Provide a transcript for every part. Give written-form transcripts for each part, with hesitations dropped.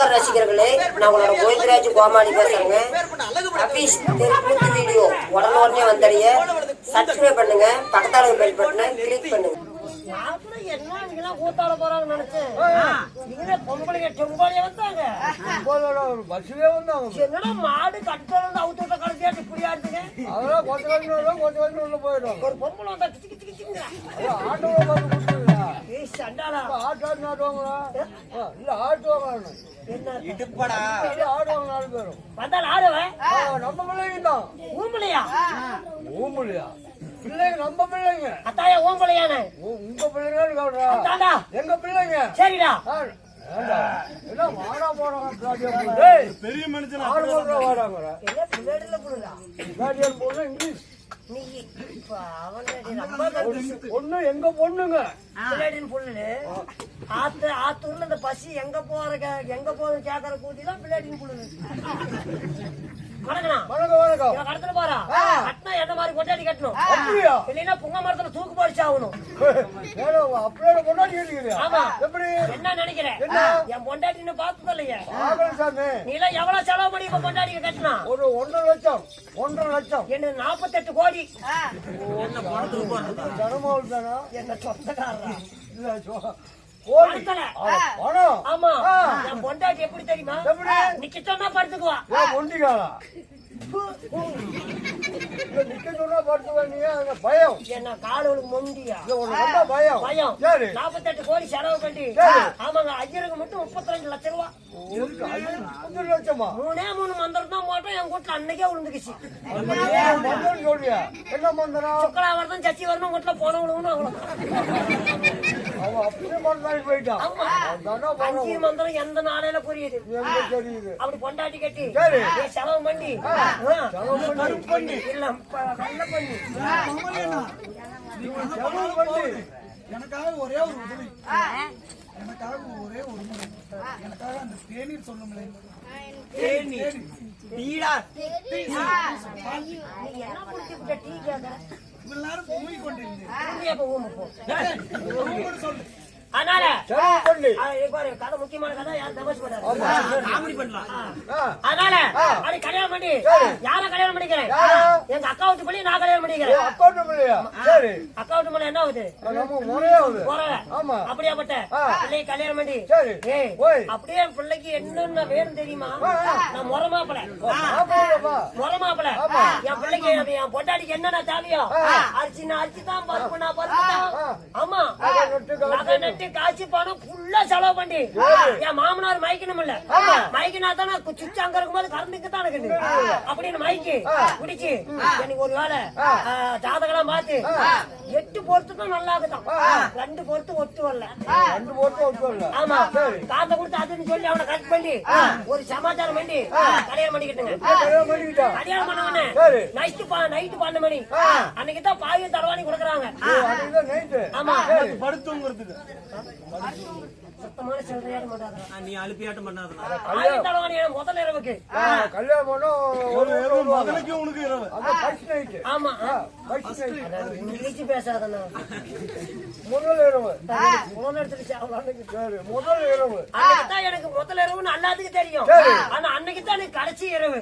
நண்பர் ரசிகர்களே, நான் உங்களோட கோவிந்தராஜ் கோமாளி பேசுறேங்க. அபீஸ் தெற்கு வீடியோ உடனே வந்தடைய சப்ஸ்கிரைப் பண்ணுங்க, பக்கத்தால பெல் பட்டனை கிளிக் பண்ணுங்க. என்ன கூத்தாட போறாங்க நினைச்சேன். பொம்பளைங்க செம்பாளிய வந்தாங்க, பஸ்லயே வந்தாங்க. என்னடா மாடு கட்டுறது அவுத்த கடைசியாட்டு இப்படியா இருக்குங்க. அதெல்லாம் கொஞ்சம் உள்ள போயிடும். ஒரு பொம்பளை வந்தா கிச்சு கிச்சு கிச்சுங்க. ஆட்டோ சண்டாடா ஆட்டோ ஆடுவாங்களா இல்ல ஆட்டுவாங்க. என்ன இடுப்படா ஆடுவாங்க 4 பேரும் வந்தால ஆடுவேன். நம்ம பிள்ளைங்க தான். ஊம்பளையா ஊம்பளையா பிள்ளைங்க நம்ம பிள்ளைங்க. அத்தாயா ஊம்பளையானே உங்க பிள்ளைங்க அத்தாடா எங்க பிள்ளைங்க. சரிடா என்ன வாடா போறாங்க பெரிய மனுஷன் ஆடு போடுற வாடாங்க. என்ன பிள்ளைல போடுறா காடியல் போடுற இங்கிலீஷ் நீ பொண்ணு எங்க பொண்ணுங்க பிள்ளைடின்னு ஆத்தூர்ல இந்த பசி எங்க போறது கேக்குற கூட்டிலாம் பிள்ளைடின்னு புள்ளு. கடத்துல பாரா கட்டினா என்ன மாதிரி கொண்டாடி கட்டணும். இல்லைன்னா புங்க மரத்துல தூக்கு போடிச்சு ஆகணும். ஆமா என்ன நினைக்கிறேன் என் பொண்டாட்டின்னு பார்த்தது இல்லையா நீ எல்லாம் எவ்வளவு செலவு பண்ணி இப்ப பொண்டாட்டி கட்டினா? ஒரு 1.5 லட்சம் என்ன 48 கோடி. என்ன சொந்தக்காரா ஆமா என் பொண்டாட்டி எப்படி தெரியுமா? நிக்க சொன்னா படுத்துக்குவா. பயம் என்ன காலுக்கு மொண்டியா பயம் 48 கோடி செலவு பண்ணி. ஆமாங்க ஐயருக்கு மட்டும் 32 லட்சம் ரூபா. 3 மந்திரம் தான் போட்டோம். என் வீட்டுல அன்னைக்கே விழுந்துக்குச்சு. என்ன மந்திரம்? சுக்கலா வரதும் சச்சி வரணும் வீட்டுல போனவங்களும் அஞ்சு மந்திரம் எந்த நாளையில புரியுது. அப்படி பொண்டாட்டி கட்டி செலவு பண்ணி எனக்காக ஒரே ஒரு உதவி, எனக்காக ஒரே ஒரு முறை எனக்காக அந்த தேநீர் சொல்லுங்களே. எல்லாரும் தூங்கி கொண்டிருந்தேன். அதனால கதை முக்கியமான கதை யாரும் தமாஷ் பண்ணாரு. அதனால அது கல்யாணம் பண்ணி யார கல்யாணம் பண்ணிக்கிறேன்? எங்க அக்காவுட்டு பண்ணி நான் கல்யாணம் பண்ணிக்கிறேன். அக்காவுட்டு பண்ண என்ன ஆகுது? அப்படியாப்பட்ட பிள்ளைக்கு கல்யாணம் பண்ணி அப்படியே பிள்ளைக்கு என்னென்ன வேணும் தெரியுமா? நான் முறை மாப்பிள என் பிள்ளைக்கு என் பொண்டாட்டிக்கு என்னென்ன தேவையோ அரிசி தான் பருப்புனா பருப்பு தான். ஆமா காய்ச்சி பணம் ஃபுல்லா செலவு பண்ணி என் மாமனார் மயக்கணும் இல்ல மயக்கினா தான் சுவிட்ச் அங்க இருக்கும்போது கரண்டுக்கு தான் இருக்குது அப்படின்னு மயக்கி குடிச்சு எனக்கு ஒரு வேலை ஜாதகெல்லாம் பார்த்து 8 பொறுத்து தான் நல்லா இருக்குதான். 2 பொறுத்து ஒத்து வரல. ஆமா காத்த கொடுத்து அதுன்னு சொல்லி அவனை கட் பண்ணி ஒரு சமாச்சாரம் பண்ணி கல்யாணம் பண்ணிக்கிட்டுங்க. கல்யாணம் பண்ணவனே நைட்டு 12 மணி அன்னைக்கு தான் பாயும் தரவாணி கொடுக்குறாங்க. ஆமா படுத்துங்கிறதுக்கு சுத்தமான சில்லறையாட மாட்டாங்க. நீ அழுப்பியாட்டம் பண்ணாத. ஆயிரம் தலவாணி முதல் இரவுக்கு கல்யாணம் முதலுக்கு உனக்கு இரவு. அது ஃபர்ஸ்ட் நைட். ஆமா ஃபர்ஸ்ட் நைட். இங்கிலீஷ் பேசாதனா. முதல் இரவு. முதல் எடுத்துச்சு அவங்களுக்கு. முதல் இரவு. அன்னைக்கு தான் எனக்கு முதல் இரவுன்னு எல்லாத்துக்கும் தெரியும். ஆனா அன்னைக்கு தான் எனக்கு கடைசி இரவு.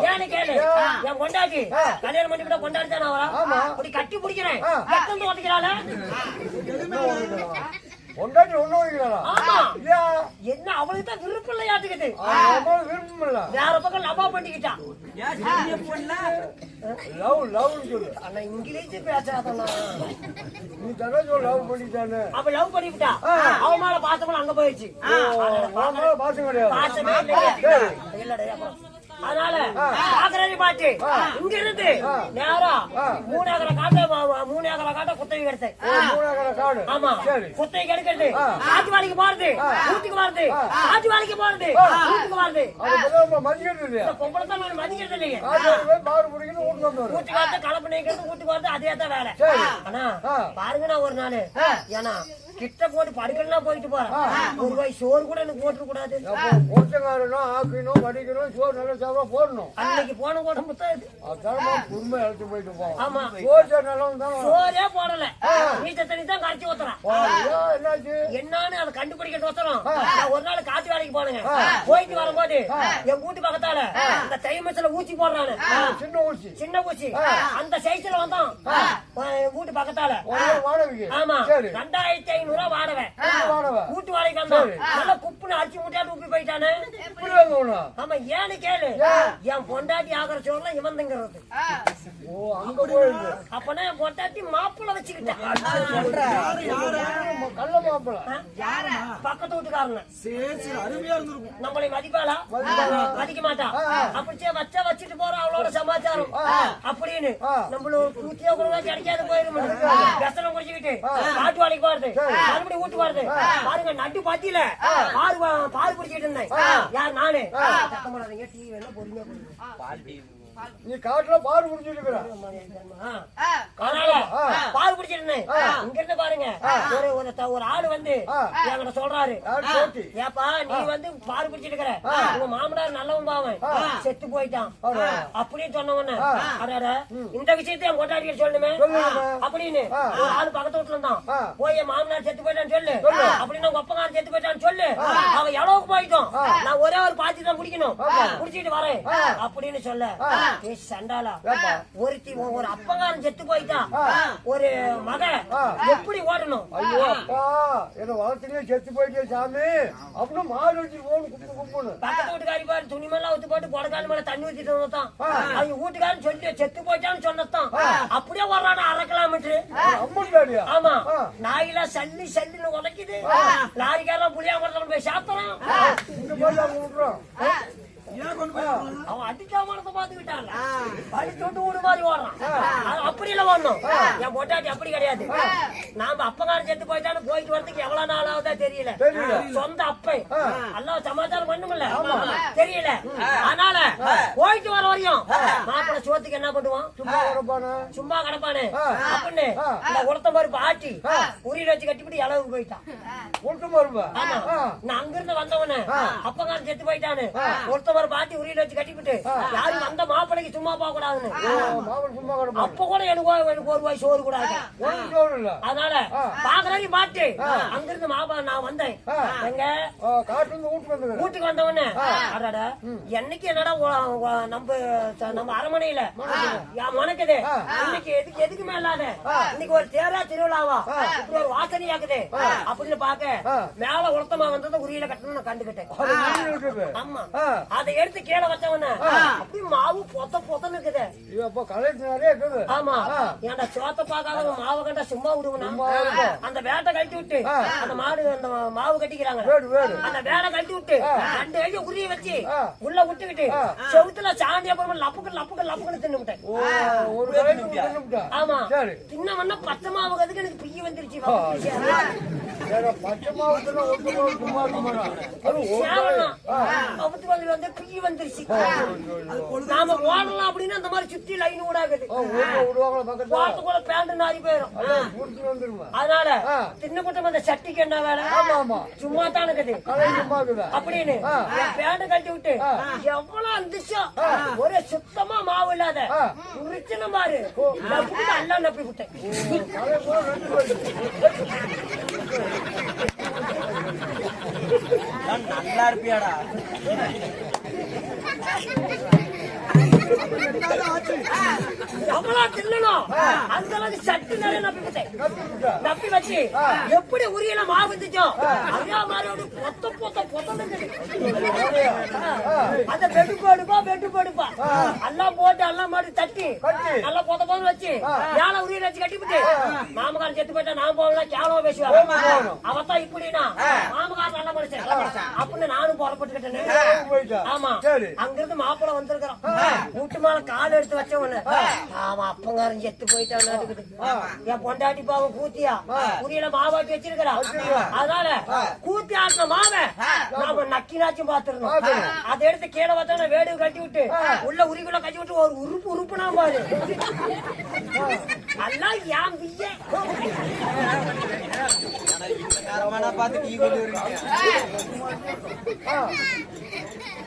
ஏன்னு கேளு. என் பொண்டாட்டி கல்யாணம் பண்ணி கூட கொண்டாடி தானே வரா. அப்படி கட்டி பிடிக்கிறேன். எத்தனை ஓட்டிக்கிறாள? பொண்டாட்டி ஒண்ணு என்ன அவளுக்கு தான் விருப்பம் இல்லையாட்டுக்கிட்டு விருப்பம் இல்ல வேற பக்கம் லவா பண்ணிக்கிட்டான். ஆனா இங்கிலீஷ் பேசாதா நீ தடவை லவ் பண்ணிட்டானு அவ லவ் பண்ணிவிட்டா. அவ மேல பாசம் அங்க போயிடுச்சு. பாசம் கிடையாது பாசமே இல்லையா. அதனால பாக்குறேன் பாட்டு இங்க இருந்து நேரம் 3 ஏக்கரை காட்ட குத்தகை கிடைச்சேன். ஆமா குத்தகை கிடைக்கிறது ஆட்சி வேலைக்கு போறது வீட்டுக்கு வருது ஆட்சி வேலைக்கு போறது வீட்டுக்கு வருது. பொம்பளை தான் மதிக்கிறது இல்லையே. வீட்டுக்கு வந்து கலப்பு நினைக்கிறது வீட்டுக்கு வருது அதே தான் வேலை. ஆனா பாருங்க நான் ஒரு நாள் ஏன்னா கிட்ட போட்டு படுக்கலாம் போயிட்டு போறேன். ஒரு ரூபாய் சோறு கூட எனக்கு போட்டு கூடாது. ஆக்கணும் வடிக்கணும் சோறு நல்ல சாப்பிட போடணும். அன்னைக்கு போன கூட முத்தாது போயிட்டு போவோம். ஆமா சோறே போடல நீச்ச தண்ணி தான் கரைச்சி ஊத்துறான். என்னான்னு அதை கண்டுபிடிக்க ஒத்துறோம். ஒரு நாள் காத்து வேலைக்கு வேலைக்கு போனுங்க. போயிட்டு வரும்போது என் வீட்டு பக்கத்தால அந்த தைமத்துல ஊசி போடுறானு, சின்ன ஊசி அந்த சைஸ்ல வந்தான் வீட்டு பக்கத்தால. ஆமா 2500 வாடகை வீட்டு வாடகைக்கு வந்தான். நல்லா குப்புன்னு அடிச்சு முட்டையாட்டு உப்பி போயிட்டானு. ஆமா ஏன்னு கேளு, என் பொண்டாட்டி ஆகிற சோறுல இவன் திங்கிறது. அப்பனா என் பொண்டாட்டி மாப்பிள்ள வச்சுக்கிட்டேன். பக்கத்து வீட்டுக்காரன நம்மளை மதிப்பாளா மதிக்க மாட்டா. அப்படிச்சே வச்சா வச்சுட்டு போற அவளோட சமாச்சாரம் அப்படின்னு நம்மள ஊத்தியா கூட கிடைக்காது போயிடும். வெசனம் குடிச்சுக்கிட்டு காட்டு வாழைக்கு போறது, மறுபடியும் ஊட்டு போறது. பாருங்க நட்டு பாத்தியில பால் குடிச்சிட்டு இருந்தேன். யார் நானு சத்தம் போடாதீங்க, டீ வேணா பொறுமையா குடிங்க. நீ காட்டுல பால் குடிச்சிட்டு பால் குடிச்சிருந்தேன். இங்க இருந்து பாருங்க ஒரு ஆளு வந்து என்கிட்ட சொல்றாரு, ஏப்பா நீ வந்து பால் குடிச்சிட்டு இருக்கிற, உங்க மாமனார் நல்லவன் பாவன் செத்து போயிட்டான் அப்படின்னு சொன்ன உடனே இந்த விஷயத்த என் கொண்டாடி சொல்லணுமே அப்படின்னு ஒரு ஆளு பக்கத்து வீட்டுல இருந்தான். போய் என் மாமனார் செத்து போயிட்டான்னு சொல்லு அப்படின்னு உங்க அப்பங்காரன் செத்து போயிட்டான்னு சொல்லு. அவன் எவ்வளவுக்கு போயிட்டோம், நான் ஒரே ஒரு பாத்தி தான் குடிக்கணும், குடிச்சிட்டு வரேன் அப்படின்னு சொல்ல. சண்டாலா ஒருத்தி ஒரு அப்பங்காரன் செத்து போயிட்டா ஒரு மக எப்படி ஓடணும்? ஐயோ அப்பா என்ன வளர்த்துலயே செத்து போயிட்டே சாமி அப்படின்னு மாடு வச்சு போகணும். குப்பு குப்புன்னு பக்கத்து வீட்டுக்காரி பாரு துணிமெல்லாம் ஊத்து போட்டு கொடக்கால் மேல தண்ணி ஊத்திட்டு வந்தான். அவங்க வீட்டுக்காரன் சொல்லி செத்து போயிட்டான்னு சொன்னதான். அப்படியே வர்றான 1/2 கிலோமீட்டர். ஆமா நாயில சல்லி சல்லின்னு உடைக்குது. லாரிக்காரெல்லாம் புளியா மரத்துல போய் சாப்பிடலாம். அவன் அடிக்காமனத்தை பாத்துக்கிட்டான். பழி தொட்டு வீடு மாதிரி ஓடுறான். அப்படி இல்ல ஓடணும். என் பொட்டாட்டி அப்படி கிடையாது. நாம அப்பங்காரன் செத்து போயிட்டான்னு போயிட்டு வரதுக்கு எவ்வளவு நாள் ஆகுதா தெரியல. சொந்த அப்பை எல்லாம் சமாச்சாரம் பண்ணுமில்ல தெரியல. அதனால போயிட்டு வர வரையும் மாப்பிள்ள சோத்துக்கு என்ன பண்ணுவான்? சும்மா கிடப்பானு அப்படின்னு இந்த உளுத்த பருப்பு ஆட்டி உரியில வச்சு கட்டிவிட்டு இளவுக்கு போயிட்டான். ஆமா நான் அங்கிருந்து வந்தவன அப்பங்காரன் செத்து போயிட்டானு உளுத்த பாட்டி உரியில வச்சு கட்டிவிட்டு யாரும் அந்த மாப்பிளைக்கு சும்மா போக கூடாதுன்னு. அப்ப கூட எனக்கு ஒரு வாய் சோறு கூடாது. அதனால பாக்குறாங்க பாட்டு அங்கிருந்து மாப்பிள நான் வந்தேன். எங்க வீட்டுக்கு வந்தவொடனே என்னைக்கு என்னடா நம்ம அரமனையில மணக்குது இன்னைக்கு எதுக்குமே இல்லாத இன்னைக்கு ஒரு தேரா திருவிழாவா இப்படி ஒரு வாசனையாக்குது அப்படின்னு பாக்க மேல உளுத்தமா வந்தது உரியில கட்டணும்னு கண்டுகிட்டேன். ஆமா அதை எடுத்து கீழே வச்சவன அப்படி மாவு பொத்தன்னு இருக்குது. ஆமா ஏன்டா சோத்த பாக்காத மாவு கண்டா சும்மா விடுவனா? அந்த வேட்டை கழட்டி விட்டு அந்த மாடு அந்த மாவு கட்டிக்கிறாங்க. அந்த வேலை கழட்டி விட்டு 2 கையை உரிய வச்சு உள்ள விட்டுக்கிட்டு செவுத்துல சாண்டியா போற லப்புக்கு தின்னு விட்டேன். ஆமா தின்னவன்னா பச்சை மாவு கதுக்கு எனக்கு பிய்ய வந்துருச்சு. பிய்ய வந்துருச்சு. நாம ஓடலாம் அப்படின்னு அந்த மாதிரி சுத்தி லைன் விடாகுது. போறதுக்குள்ள பேண்ட் நாரி போயிடும். அதனால தின்ன கூட்டம் அந்த சட்டிக்கு என்ன வேலை? சும்மா தான் இருக்குது அப்படின்னு பேண்ட் கட்டி விட்டு எவ்வளவு இருந்துச்சோ ஒரே சுத்தமா மாவு இல்லாத உரிச்சின பாரு எல்லாம் நப்பி விட்டேன். நல்லா இருப்பியாடா? எவ்வளவு தின்னணும் அந்த அளவுக்கு சட்டு நிறைய நப்பி வச்சு எப்படி உரியல மாவு இருந்துச்சோ அதே மாதிரி பொத்த அந்த வெட்டு போடுப்பா எல்லாம் போட்டு எல்லாம் மாதிரி தட்டி நல்லா பொத்த வச்சு யானை உரியல வச்சு கட்டிவிட்டு மாமக்காரன் செத்து போயிட்டா நான் போகலாம் கேவலமா பேசுவாங்க. அவத்தான் இப்படின்னா மாமக்காரன் நல்லா படிச்சேன் அப்படின்னு நானும் புறப்பட்டுக்கிட்டேன். ஆமா அங்கிருந்து மாப்பிள்ள வந்திருக்கிறோம். வீட்டு மேல கால் எடுத்து வச்சவன ஆமா அப்பங்காரன் செத்து போயிட்டான். என் பொண்டாட்டி பாவம் கூத்தியா புரியல மாவாட்டி வச்சிருக்கிறா. அதனால கூத்தி ஆட்டின மாவை நாம நக்கினாச்சும் பாத்துருந்தோம். அதை எடுத்து கீழே பார்த்தா வேடு கட்டி விட்டு உள்ள உரிக்குள்ள கட்டி விட்டு ஒரு உறுப்புனா பாரு எல்லாம் ஏன் பிய்ய பார்த்து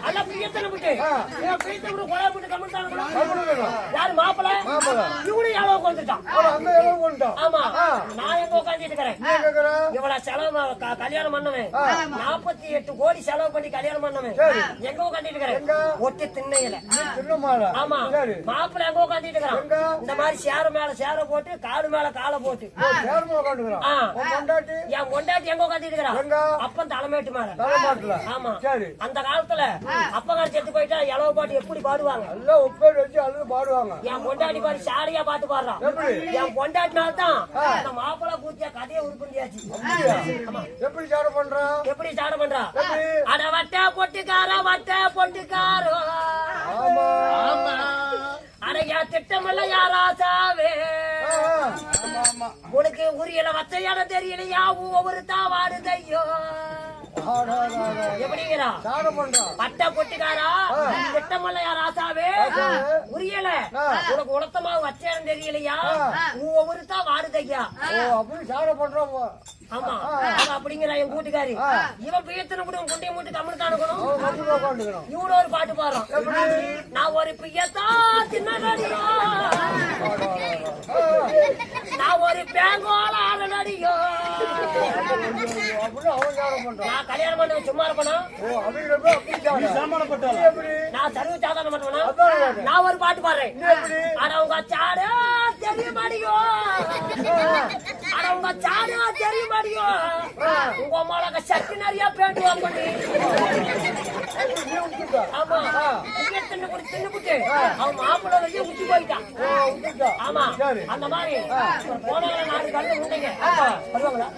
அல்ல பிரியத்தனை விட்டு பிரியத்தை விட்டு கொலை விட்டு கம்மிட்டாங்க. யாரு மாப்பிள்ள இவனு எவ்வளவு வந்துட்டான். ஆமா நான் எங்க உட்காந்துட்டு இருக்கிறேன். இவ்வளவு செலவு கல்யாணம் பண்ணவன் 48 கோடி செலவு பண்ணி கல்யாணம் பண்ணவன் எங்க உட்காந்துட்டு இருக்கிறேன். ஒட்டி திண்ணையில. ஆமா மாப்பிள்ள எங்க உட்காந்துட்டு இருக்கிறான். இந்த மாதிரி சேர மேல சேர போட்டு காடு மேல காலை போட்டு என் கொண்டாட்டி எங்க உட்காந்துட்டு இருக்கிறான். அப்பன் தலைமேட்டு மேல. ஆமா அந்த காலத்துல அப்பகார செத்து போயிட்டா இளவு பாட்டு எப்படி பாடுவாங்க. என் பொண்டாட்டி பாரு சாரியா பாட்டு பாடுறான். என் பொண்டாட்டி நாள்தான் அந்த மாப்பிள்ள பூத்தியா கதையை உருப்படியாச்சு. எப்படி சாட பண்றா? எப்படி சாட பண்றா? அட வட்ட பொட்டுக்காரோ வட்ட பொட்டுக்காரோ அட என் திட்டமல்ல யாராசாவே உனக்கு உரியல வச்சையான தெரியலையா ஒவ்வொரு தாவாடுதையோ. எப்படிங்கிறா பட்ட பொட்டுக்காரா திட்டமல்ல யாராசாவே உரியல உனக்கு உலத்தமா வச்சேன்னு தெரியலையா ஒவ்வொருத்தா வாடுதையா. அப்படி சாட பண்றோம். ஆமா அப்படிங்கிற என் கூட்டுக்காரி இவன் பியத்தனை கூட குண்டைய மூட்டு கம்முன்னு இவனு ஒரு பாட்டு பாடுறான். நான் ஒரு பியத்தா சின்னடியோ நான் ஒரு பேங்கோல ஆடடியோ. நான் கல்யாணம் பண்ண சும்மா இருப்பேனா? நான் சர்வ சாதாரண பண்ணுவேனா? நான் ஒரு பாட்டு பாடுறேன். ஆனா உங்க சாடு தெரிய மாடியோ ஆனா உங்க சாடு தெரிய மாடியோ உங்க அம்மாவுக்கு சக்தி நிறைய பேண்டு பண்ணி. ஆமா தின்னுபுட்டு அவன் மாப்பிள்ள வரைக்கும் விட்டு போயிட்டான். ஆமா அந்த மாதிரி போனவங்க 4 கல்லு உண்டைங்க வருவாங்களா?